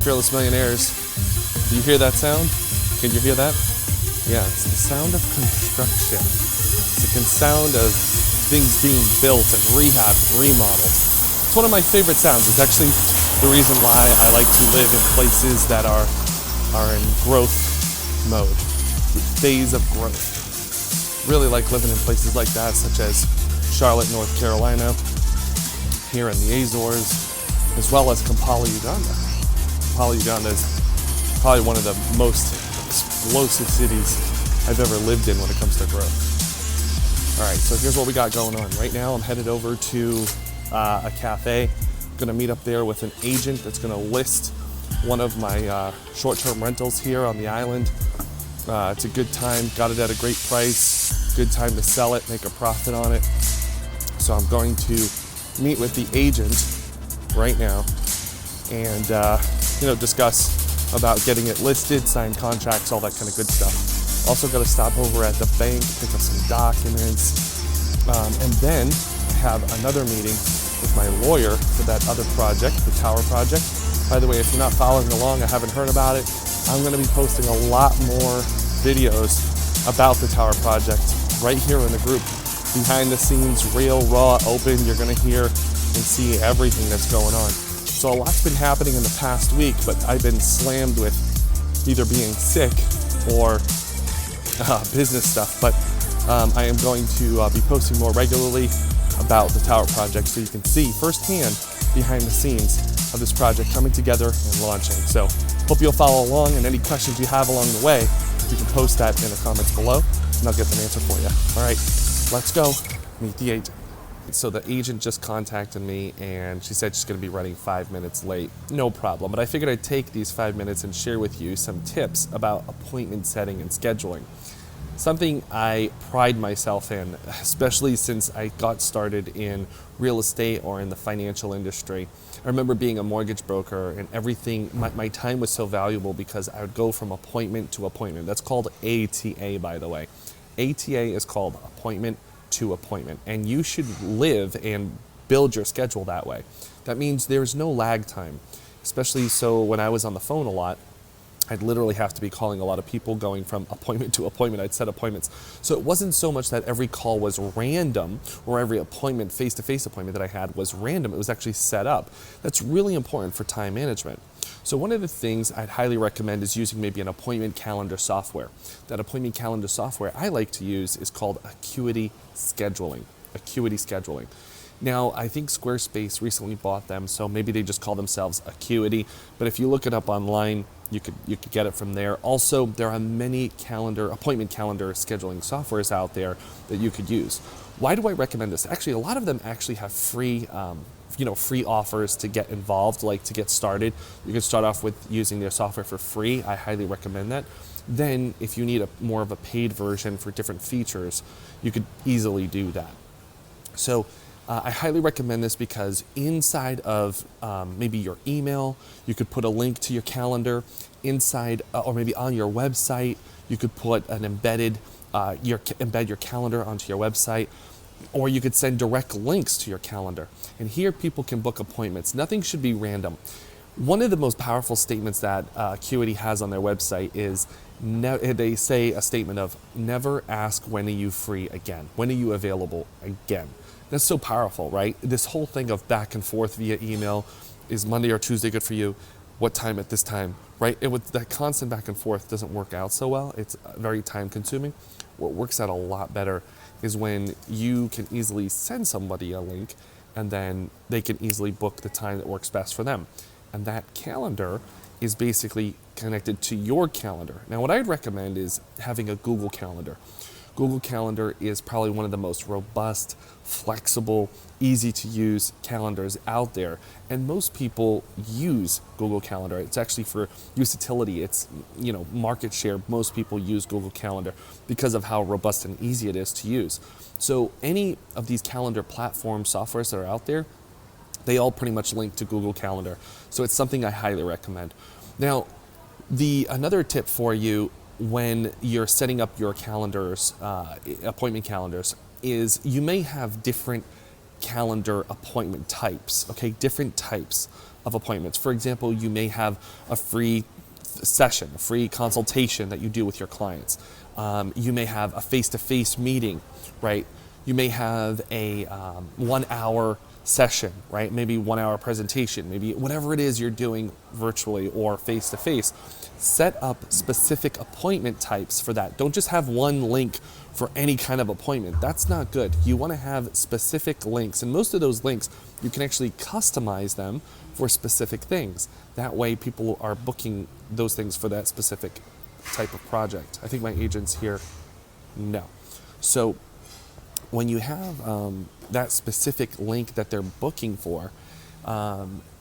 Fearless Millionaires. Do you hear that sound? Can you hear that? Yeah, it's the sound of construction. It's the sound of things being built and rehabbed and remodeled. It's one of my favorite sounds. It's actually the reason why I like to live in places that are in growth mode, phase of growth. Really like living in places like that, such as Charlotte, North Carolina, here in the Azores, as well as Kampala, Uganda. Kampala, Uganda is probably one of the most explosive cities I've ever lived in when it comes to growth. All right, so here's what we got going on. Right now, I'm headed over to a cafe. I'm gonna meet up there with an agent that's gonna list one of my short-term rentals here on the island. It's a good time, got it at a great price, good time to sell it, make a profit on it. So I'm going to meet with the agent right now and discuss about getting it listed, sign contracts, all that kind of good stuff. Also got to stop over at the bank, pick up some documents, and then I have another meeting with my lawyer for that other project, the tower project. By the way, if you're not following along, I haven't heard about it, I'm going to be posting a lot more videos about the tower project right here in the group. Behind the scenes, real, raw, open, you're going to hear and see everything that's going on. So a lot's been happening in the past week, but I've been slammed with either being sick or business stuff. But I am going to be posting more regularly about the tower project so you can see firsthand behind the scenes of this project coming together and launching. So hope you'll follow along, and any questions you have along the way, you can post that in the comments below and I'll get an answer for you. All right, let's go meet the agent. So the agent just contacted me and she said she's going to be running 5 minutes late. No problem, but I figured I'd take these 5 minutes and share with you some tips about appointment setting and scheduling. Something I pride myself in, especially since I got started in real estate or in the financial industry. I remember being a mortgage broker and everything, my time was so valuable because I would go from appointment to appointment. That's called ATA, by the way. ATA is called appointment to appointment, and you should live and build your schedule that way. That means there's no lag time, especially so when I was on the phone a lot, I'd literally have to be calling a lot of people, going from appointment to appointment. I'd set appointments. So it wasn't so much that every call was random or every appointment, face-to-face appointment that I had was random. It was actually set up. That's really important for time management. So one of the things I'd highly recommend is using maybe an appointment calendar software. That appointment calendar software I like to use is called Acuity Scheduling. Acuity Scheduling. Now, I think Squarespace recently bought them, so maybe they just call themselves Acuity. But if you look it up online, you could get it from there. Also, there are many appointment calendar scheduling softwares out there that you could use. Why do I recommend this? Actually, a lot of them actually have free offers to get involved, like to get started. You can start off with using their software for free. I highly recommend that. Then, if you need more of a paid version for different features, you could easily do that. So, I highly recommend this because inside of maybe your email, you could put a link to your calendar. Inside, or maybe on your website, you could put an embed your calendar onto your website, or you could send direct links to your calendar. And here people can book appointments. Nothing should be random. One of the most powerful statements that Acuity has on their website is they say a statement of never ask when are you free again, when are you available again. That's so powerful, right? This whole thing of back and forth via email, is Monday or Tuesday good for you? What time at this time, right? That constant back and forth doesn't work out so well. It's very time consuming. What works out a lot better is when you can easily send somebody a link and then they can easily book the time that works best for them. And that calendar is basically connected to your calendar. Now, what I'd recommend is having a Google Calendar. Google Calendar is probably one of the most robust, flexible, easy to use calendars out there. And most people use Google Calendar. It's actually for utility. It's, market share. Most people use Google Calendar because of how robust and easy it is to use. So any of these calendar platform softwares that are out there, they all pretty much link to Google Calendar. So it's something I highly recommend. Now, another tip for you when you're setting up your calendars, appointment calendars, is you may have different calendar appointment types, okay? Different types of appointments. For example, you may have a free session, a free consultation that you do with your clients. You may have a face-to-face meeting, right? You may have a 1 hour session, right? Maybe 1 hour presentation, maybe whatever it is you're doing virtually or face-to-face. Set up specific appointment types for that. Don't just have one link for any kind of appointment. That's not good. You want to have specific links, and most of those links, you can actually customize them for specific things. That way people are booking those things for that specific type of project. I think my agent's here. No. So when you have that specific link that they're booking for,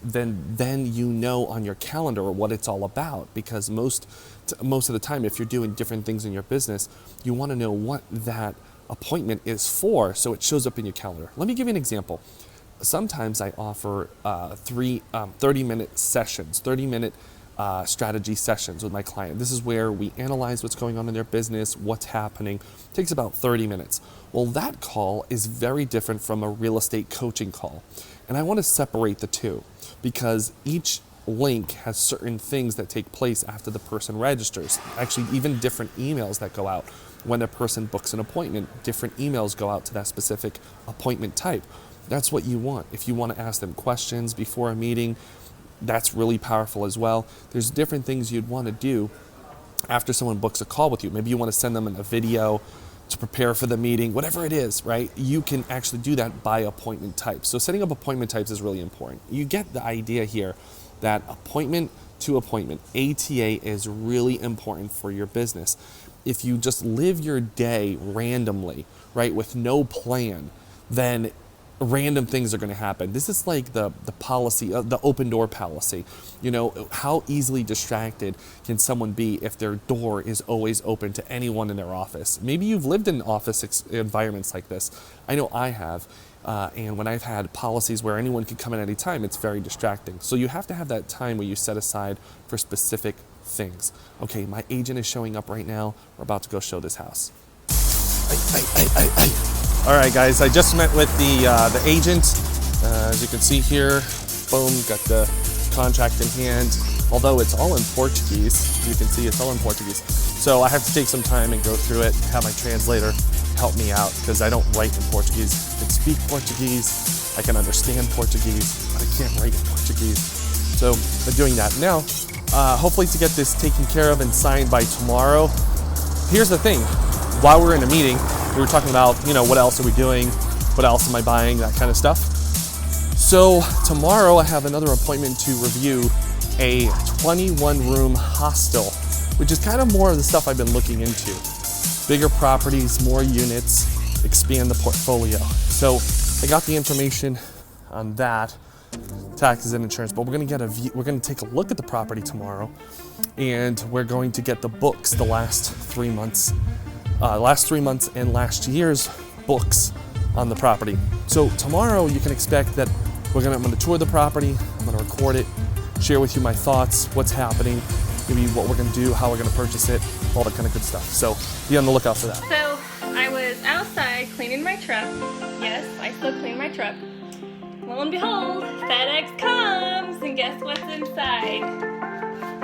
then you know on your calendar what it's all about, because most of the time, if you're doing different things in your business, you want to know what that appointment is for, so it shows up in your calendar. Let me give you an example. Sometimes I offer 30-minute sessions, 30-minute strategy sessions with my client. This is where we analyze what's going on in their business, what's happening. It takes about 30 minutes. Well, that call is very different from a real estate coaching call. And I want to separate the two, because each link has certain things that take place after the person registers. Actually, even different emails that go out when a person books an appointment. Different emails go out to that specific appointment type. That's what you want. If you want to ask them questions before a meeting, that's really powerful as well. There's different things you'd want to do after someone books a call with you. Maybe you want to send them a video to prepare for the meeting, whatever it is, right? You can actually do that by appointment type. So setting up appointment types is really important. You get the idea here that appointment to appointment, ATA, is really important for your business. If you just live your day randomly, right, with no plan, then random things are going to happen. This is like the policy, the open door policy. You know, how easily distracted can someone be if their door is always open to anyone in their office? Maybe you've lived in office environments like this. I know I have. And when I've had policies where anyone can come at any time, it's very distracting. So you have to have that time where you set aside for specific things. Okay, my agent is showing up right now. We're about to go show this house. All right, guys, I just met with the agent. As you can see here, boom, got the contract in hand. Although it's all in Portuguese, you can see it's all in Portuguese. So I have to take some time and go through it, have my translator help me out, because I don't write in Portuguese. I can speak Portuguese, I can understand Portuguese, but I can't write in Portuguese. So I'm doing that now. Hopefully to get this taken care of and signed by tomorrow. Here's the thing, while we're in a meeting, we were talking about, you know, what else are we doing? What else am I buying? That kind of stuff. So tomorrow I have another appointment to review a 21-room hostel, which is kind of more of the stuff I've been looking into. Bigger properties, more units, expand the portfolio. So I got the information on that, taxes and insurance, but we're going to take a look at the property tomorrow, and we're going to get the books, the last 3 months and last year's books on the property. So tomorrow you can expect that I'm going to tour the property, I'm going to record it, share with you my thoughts, what's happening, maybe what we're going to do, how we're going to purchase it, all that kind of good stuff. So be on the lookout for that. So I was outside cleaning my truck. Yes, I still clean my truck. Lo and behold, FedEx comes, and guess what's inside?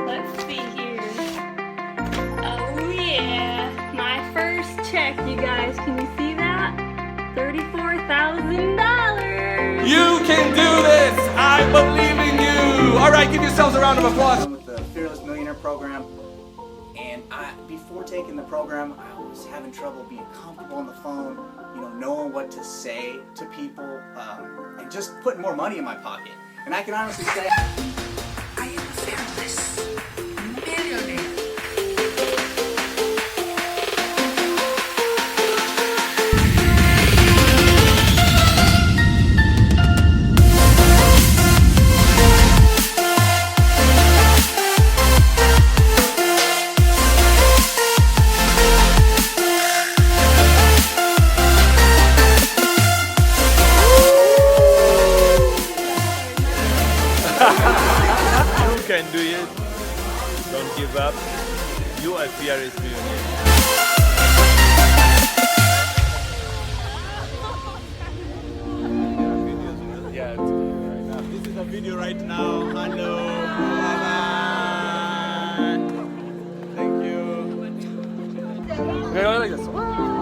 Let's see here. Oh yeah, my first check, you guys. Can you see that? $34,000. You can do this! I believe in you! All right, give yourselves a round of applause. With the Fearless Millionaire program, and before taking the program, I was having trouble being comfortable on the phone, you know, knowing what to say to people, and just putting more money in my pocket. And I can honestly say, I am a fearless millionaire. You can do it. Don't give up. You are fearless millionaire. Okay, like this.